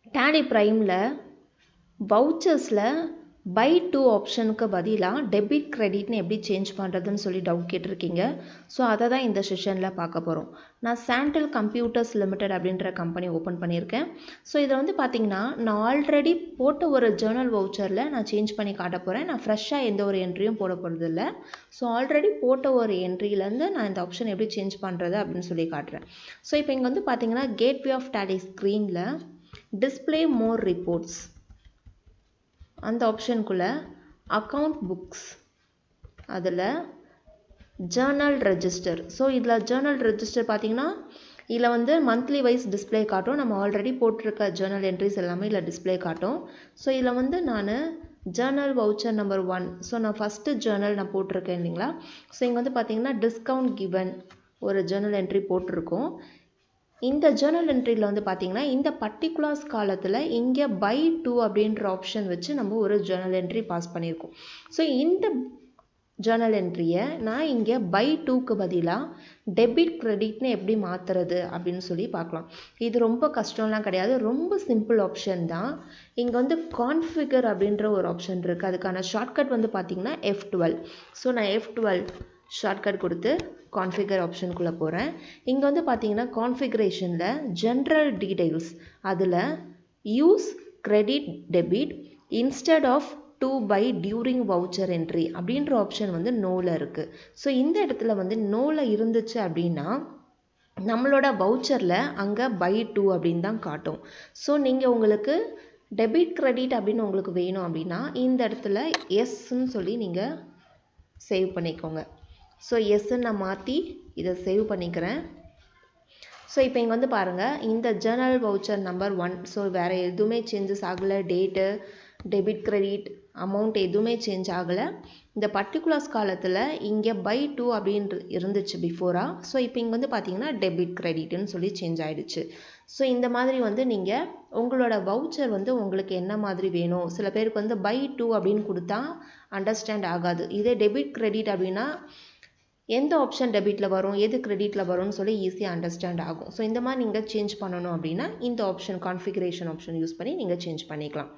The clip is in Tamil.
Tallyprimeல வவுச்சர்ஸில் பை டூ ஆப்ஷனுக்கு பதிலாக டெபிட் கிரெடிட்னு எப்படி சேஞ்ச் பண்ணுறதுன்னு சொல்லி டவுட் கேட்டிருக்கீங்க. ஸோ அதை தான் இந்த செஷனில் பார்க்க போகிறோம். நான் சாண்டல் கம்ப்யூட்டர்ஸ் லிமிடெட் அப்படின்ற கம்பெனி ஓப்பன் பண்ணியிருக்கேன். ஸோ இதை வந்து பார்த்திங்கன்னா நான் ஆல்ரெடி போட்ட ஒரு ஜேர்னல் வவுச்சரில் நான் சேஞ்ச் பண்ணி காட்ட போகிறேன். நான் ஃப்ரெஷ்ஷாக எந்த ஒரு என்ட்ரியும் போட போகிறது இல்லை. ஸோ ஆல்ரெடி போட்ட ஒரு என்ட்ரியிலேருந்து நான் இந்த ஆப்ஷன் எப்படி சேஞ்ச் பண்ணுறது அப்படின்னு சொல்லி காட்டுறேன். ஸோ இப்போ இங்கே வந்து பார்த்திங்கன்னா கேட்வே ஆஃப் டேலி ஸ்க்ரீனில் டிஸ்பிளே மோர் ரிப்போர்ட்ஸ் அந்த ஆப்ஷனுக்குள்ளே அக்கௌண்ட் புக்ஸ் அதில் ஜேர்னல் ரெஜிஸ்டர். ஸோ இதில் ஜேர்னல் ரெஜிஸ்டர் பார்த்திங்கன்னா இதில் வந்து மந்த்லி வைஸ் டிஸ்பிளே காட்டும். நம்ம ஆல்ரெடி போட்டிருக்க ஜேர்னல் என்ட்ரிஸ் எல்லாமே இதில் டிஸ்பிளே காட்டும். ஸோ இதில் வந்து நான் ஜேர்னல் வவுச்சர் நம்பர் 1. ஸோ நான் ஃபஸ்ட்டு ஜேர்னல் நான் போட்டிருக்கேன் இல்லைங்களா. ஸோ இங்கே வந்து பார்த்திங்கன்னா டிஸ்கவுண்ட் கிவன் ஒரு ஜேர்னல் என்ட்ரி போட்டிருக்கோம். இந்த ஜேர்னல் என்ட்ரியில் வந்து பார்த்திங்கன்னா இந்த பர்டிகுலர்ஸ் காலத்தில் இங்கே பை டூ அப்படின்ற ஆப்ஷன் வச்சு நம்ம ஒரு ஜேர்னல் என்ட்ரி பாஸ் பண்ணியிருக்கோம். ஸோ இந்த ஜேர்னல் என்ட்ரியை நான் இங்கே பை டூக்கு பதிலாக டெபிட் கிரெடிட்னு எப்படி மாற்றுறது அப்படின்னு சொல்லி பார்க்கலாம். இது ரொம்ப கஷ்டம்லாம் கிடையாது, ரொம்ப சிம்பிள் ஆப்ஷன் தான். இங்கே வந்து கான்ஃபிகர் அப்படின்ற ஒரு ஆப்ஷன் இருக்குது. அதுக்கான ஷார்ட்கட் வந்து பார்த்திங்கன்னா F12. ஸோ நான் F12 ஷார்ட்கட் கொடுத்து கான்ஃபிகர் ஆப்ஷனுக்குள்ளே போகிறேன். இங்கே வந்து பார்த்தீங்கன்னா கான்ஃபிகரேஷனில் ஜென்ரல் டீடைல்ஸ் அதில் use credit debit instead of to by during voucher entry அப்படின்ற ஆப்ஷன் வந்து நோவில் இருக்குது. ஸோ இந்த இடத்துல வந்து நோவில் இருந்துச்சு அப்படின்னா நம்மளோட வவுச்சரில் அங்கே பை டூ அப்படின்னு தான் காட்டும். ஸோ நீங்கள் உங்களுக்கு டெபிட் கிரெடிட் அப்படின்னு உங்களுக்கு வேணும் அப்படின்னா இந்த இடத்துல எஸ்ன்னு சொல்லி நீங்கள் சேவ் பண்ணிக்கோங்க. ஸோ எஸ்ன்னு நான் மாற்றி இதை சேவ் பண்ணிக்கிறேன். ஸோ இப்போ இங்கே வந்து பாருங்கள் இந்த ஜேர்னல் வவுச்சர் நம்பர் 1. ஸோ வேறு எதுவுமே சேஞ்சஸ் ஆகலை. டேட்டு, டெபிட் கிரெடிட், அமௌண்ட் எதுவுமே சேஞ்ச் ஆகலை. இந்த பர்டிகுலர்ஸ் காலத்தில் இங்கே பை டூ அப்படின்னு இருந்துச்சு பிஃபோராக. ஸோ இப்போ இங்கே வந்து பார்த்தீங்கன்னா டெபிட் கிரெடிட்னு சொல்லி சேஞ்ச் ஆகிடுச்சு. ஸோ இந்த மாதிரி வந்து நீங்கள் உங்களோட வவுச்சர் வந்து உங்களுக்கு என்ன மாதிரி வேணும். சில பேருக்கு வந்து பை டூ அப்படின்னு கொடுத்தா அண்டர்ஸ்டாண்ட் ஆகாது. இதே டெபிட் கிரெடிட் அப்படின்னா எந்த ஆப்ஷன் டெபிட்டில் வரும், எது கிரெடிட்டில் வரும்னு சொல்லி ஈஸியாக அண்டர்ஸ்டாண்ட் ஆகும். ஸோ இந்த மாதிரி நீங்கள் சேஞ்ச் பண்ணணும் அப்படின்னா இந்த ஆப்ஷன் கான்ஃபிகரேஷன் ஆப்ஷன் யூஸ் பண்ணி நீங்கள் சேஞ்ச் பண்ணிக்கலாம்.